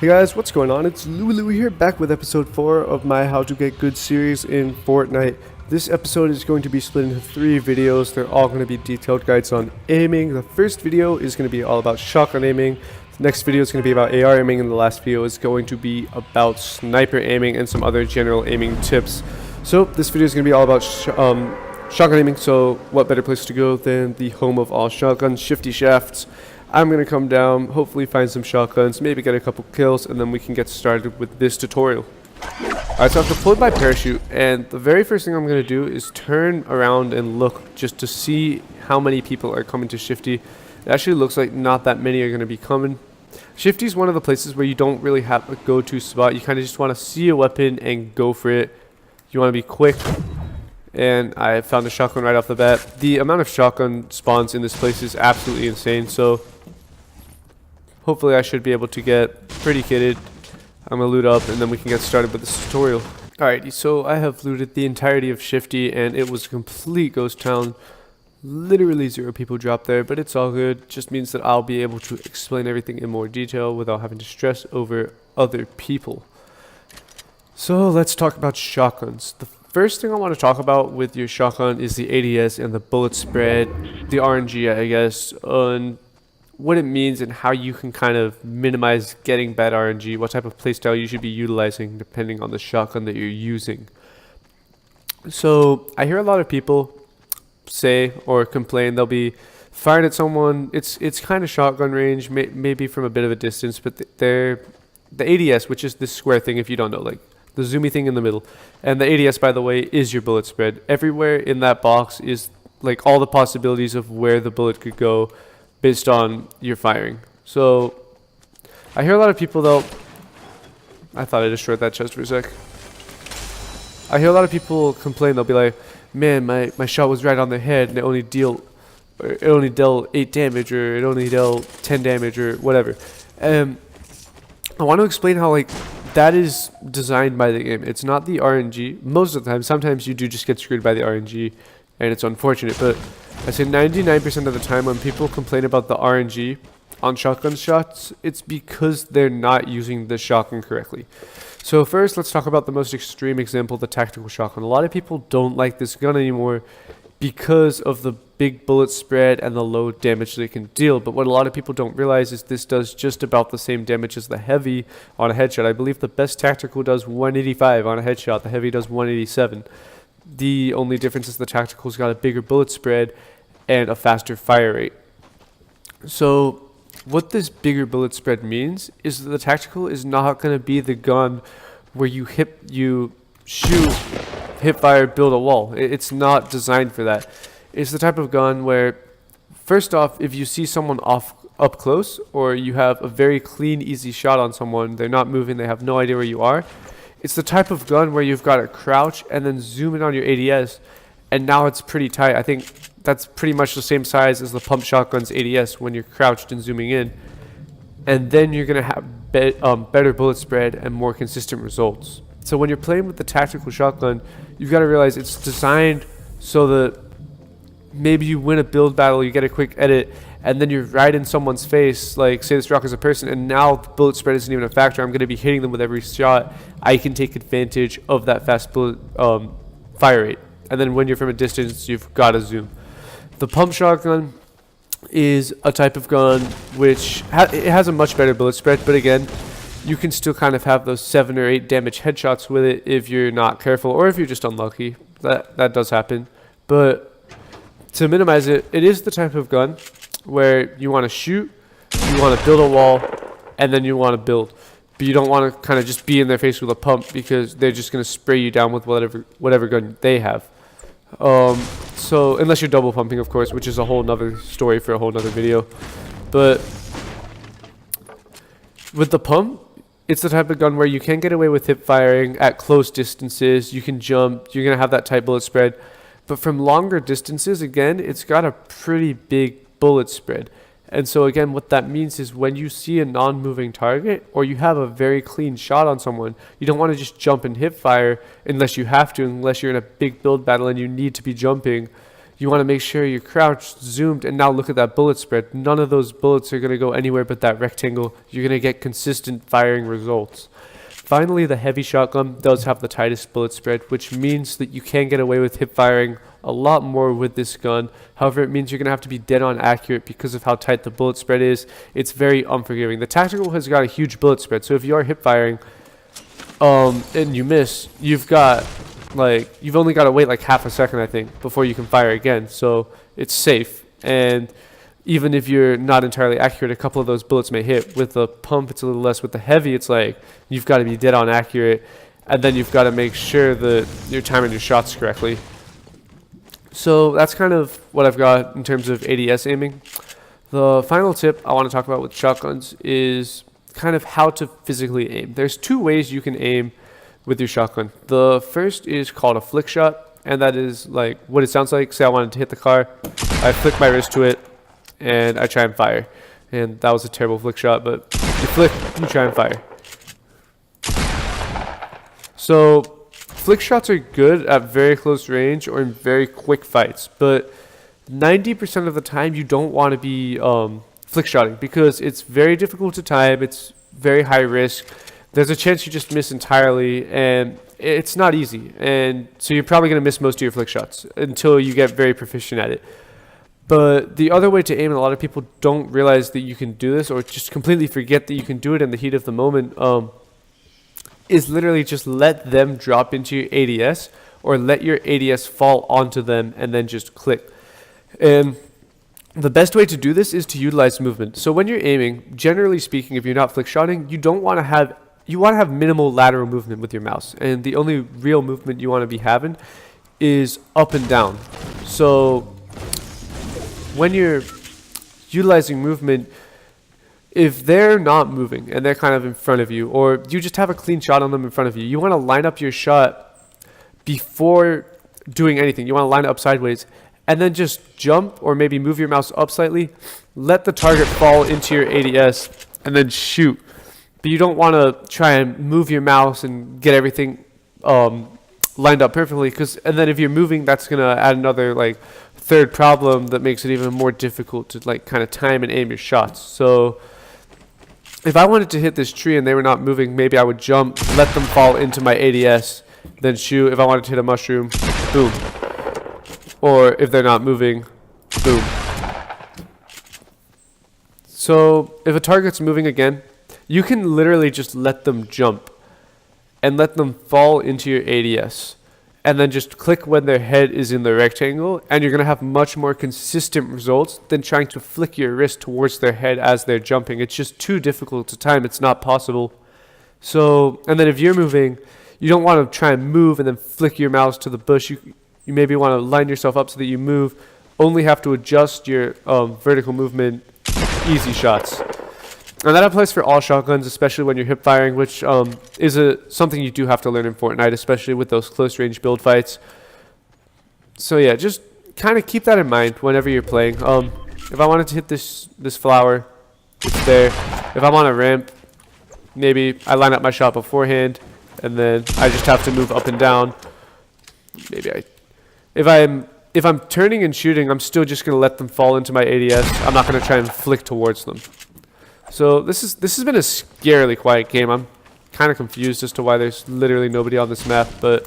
Hey guys, what's going on? It's Lulu here, back with episode 4 of my How to Get Good series in Fortnite. This episode is going to be split into 3 videos. They're all going to be detailed guides on aiming. The first video is going to be all about shotgun aiming. The next video is going to be about AR aiming, and the last video is going to be about sniper aiming and some other general aiming tips. So this video is going to be all about shotgun aiming, so what better place to go than the home of all shotguns, Shifty Shafts. I'm going to come down, hopefully find some shotguns, maybe get a couple kills, and then we can get started with this tutorial. Alright, so I've deployed my parachute, and the very first thing I'm going to do is turn around and look just to see how many people are coming to Shifty. It actually looks like not that many are going to be coming. Shifty is one of the places where you don't really have a go-to spot. You kind of just want to see a weapon and go for it. You want to be quick. And I found a shotgun right off the bat. The amount of shotgun spawns in this place is absolutely insane, so hopefully I should be able to get pretty kitted. I'm going to loot up and then we can get started with this tutorial. Alrighty, so I have looted the entirety of Shifty and it was a complete ghost town. Literally 0 people dropped there, but it's all good. Just means that I'll be able to explain everything in more detail without having to stress over other people. So let's talk about shotguns. The first thing I want to talk about with your shotgun is the ADS and the bullet spread, the RNG I guess, and what it means and how you can kind of minimize getting bad RNG, what type of playstyle you should be utilizing depending on the shotgun that you're using. So I hear a lot of people say or complain they'll be firing at someone, it's kind of shotgun range, maybe from a bit of a distance, but the ADS, which is this square thing if you don't know, like the zoomy thing in the middle, and the ADS, by the way, is your bullet spread. Everywhere in that box is like all the possibilities of where the bullet could go based on your firing. So I hear a lot of people though, I thought I destroyed that chest for a sec. I hear a lot of people complain, they'll be like, man, my shot was right on their head and it only dealt 8 damage, or it only dealt 10 damage, or whatever. I want to explain how like that is designed by the game. It's not the RNG. Most of the time, sometimes you do just get screwed by the RNG and it's unfortunate, but I say 99% of the time when people complain about the RNG on shotgun shots, it's because they're not using the shotgun correctly. So first, let's talk about the most extreme example, the tactical shotgun. A lot of people don't like this gun anymore because of the big bullet spread and the low damage they can deal. But what a lot of people don't realize is this does just about the same damage as the heavy on a headshot. I believe the best tactical does 185 on a headshot. The heavy does 187. The only difference is the tactical's got a bigger bullet spread and a faster fire rate. So what this bigger bullet spread means is that the tactical is not going to be the gun where you shoot, hip fire, build a wall. It's not designed for that. It's the type of gun where, first off, if you see someone up close, or you have a very clean, easy shot on someone, they're not moving, they have no idea where you are, it's the type of gun where you've got to crouch and then zoom in on your ADS, and now it's pretty tight. I think that's pretty much the same size as the pump shotgun's ADS when you're crouched and zooming in. And then you're going to have better bullet spread and more consistent results. So when you're playing with the tactical shotgun, you've got to realize it's designed so that maybe you win a build battle, you get a quick edit, and then you're right in someone's face, like say this rock is a person, and now the bullet spread isn't even a factor. I'm going to be hitting them with every shot. I can take advantage of that fast bullet fire rate. And then when you're from a distance, you've got to zoom. The pump shotgun is a type of gun which it has a much better bullet spread, but again, you can still kind of have those 7 or 8 damage headshots with it if you're not careful, or if you're just unlucky. That does happen. But to minimize it, it is the type of gun where you want to shoot, you want to build a wall, and then you want to build. But you don't want to kind of just be in their face with a pump, because they're just going to spray you down with whatever gun they have. So unless you're double pumping, of course, which is a whole nother story for a whole nother video. But with the pump, it's the type of gun where you can get away with hip firing at close distances. You can jump, you're going to have that tight bullet spread. But from longer distances, again, it's got a pretty big bullet spread. And so again, what that means is when you see a non-moving target, or you have a very clean shot on someone, you don't want to just jump and hip fire unless you have to, unless you're in a big build battle and you need to be jumping. You want to make sure you're crouched, zoomed, and now look at that bullet spread. None of those bullets are going to go anywhere but that rectangle. You're going to get consistent firing results. Finally, the heavy shotgun does have the tightest bullet spread, which means that you can get away with hip firing a lot more with this gun. However, it means you're going to have to be dead on accurate because of how tight the bullet spread is. It's very unforgiving. The tactical has got a huge bullet spread, so if you are hip firing and you miss, you've only got to wait like half a second, I think, before you can fire again. So it's safe, and even if you're not entirely accurate, a couple of those bullets may hit. With the pump, it's a little less. With the heavy, it's like you've got to be dead on accurate, and then you've got to make sure that you're timing your shots correctly. So that's kind of what I've got in terms of ADS aiming. The final tip I want to talk about with shotguns is kind of how to physically aim. There's two ways you can aim with your shotgun. The first is called a flick shot, and that is like what it sounds like. Say I wanted to hit the car, I flick my wrist to it, and I try and fire. And that was a terrible flick shot, but you flick, you try and fire. So flick shots are good at very close range or in very quick fights, but 90% of the time you don't want to be flick shotting because it's very difficult to time, it's very high risk. There's a chance you just miss entirely, and it's not easy. And so you're probably going to miss most of your flick shots until you get very proficient at it. But the other way to aim, and a lot of people don't realize that you can do this or just completely forget that you can do it in the heat of the moment, is literally just let them drop into your ADS or let your ADS fall onto them and then just click. And the best way to do this is to utilize movement. So when you're aiming, generally speaking, if you're not flick shotting, you want to have minimal lateral movement with your mouse. And the only real movement you want to be having is up and down. So when you're utilizing movement, if they're not moving and they're kind of in front of you, or you just have a clean shot on them in front of you, you want to line up your shot before doing anything. You want to line it up sideways and then just jump or maybe move your mouse up slightly, let the target fall into your ADS, and then shoot. But you don't want to try and move your mouse and get everything lined up perfectly, and then if you're moving, that's going to add another third problem that makes it even more difficult to kind of time and aim your shots. So if I wanted to hit this tree and they were not moving, maybe I would jump, let them fall into my ADS, then shoot. If I wanted to hit a mushroom, boom. Or if they're not moving, boom. So if a target's moving again, you can literally just let them jump and let them fall into your ADS, and then just click when their head is in the rectangle, and you're going to have much more consistent results than trying to flick your wrist towards their head as they're jumping. It's just too difficult to time. It's not possible. So, and then if you're moving, you don't want to try and move and then flick your mouse to the bush. You maybe want to line yourself up so that you move, only have to adjust your vertical movement, easy shots. And that applies for all shotguns, especially when you're hip firing, which is something you do have to learn in Fortnite, especially with those close range build fights. So yeah, just kind of keep that in mind whenever you're playing. If I wanted to hit this flower, it's there. If I'm on a ramp, maybe I line up my shot beforehand, and then I just have to move up and down. If I'm turning and shooting, I'm still just going to let them fall into my ADS. I'm not going to try and flick towards them. So this has been a scarily quiet game. I'm kind of confused as to why there's literally nobody on this map, but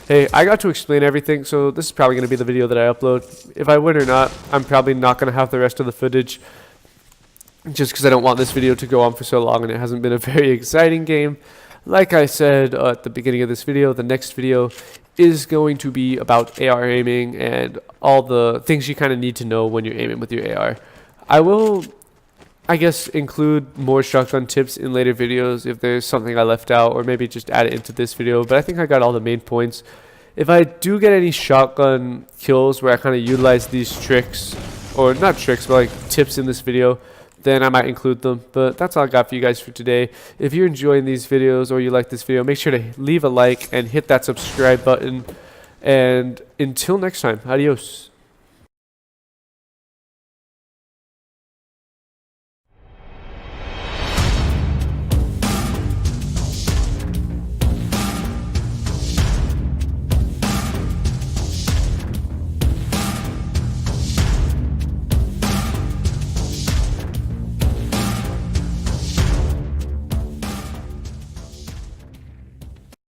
hey, I got to explain everything, so this is probably going to be the video that I upload. If I win or not, I'm probably not going to have the rest of the footage, just because I don't want this video to go on for so long, and it hasn't been a very exciting game. Like I said at the beginning of this video, the next video is going to be about AR aiming and all the things you kind of need to know when you're aiming with your AR. I will, I guess, include more shotgun tips in later videos if there's something I left out, or maybe just add it into this video, but I think I got all the main points. If I do get any shotgun kills where I kind of utilize these tricks, or not tricks, but tips in this video, then I might include them. But that's all I got for you guys for today. If you're enjoying these videos or you like this video, make sure to leave a like and hit that subscribe button. And until next time, adios.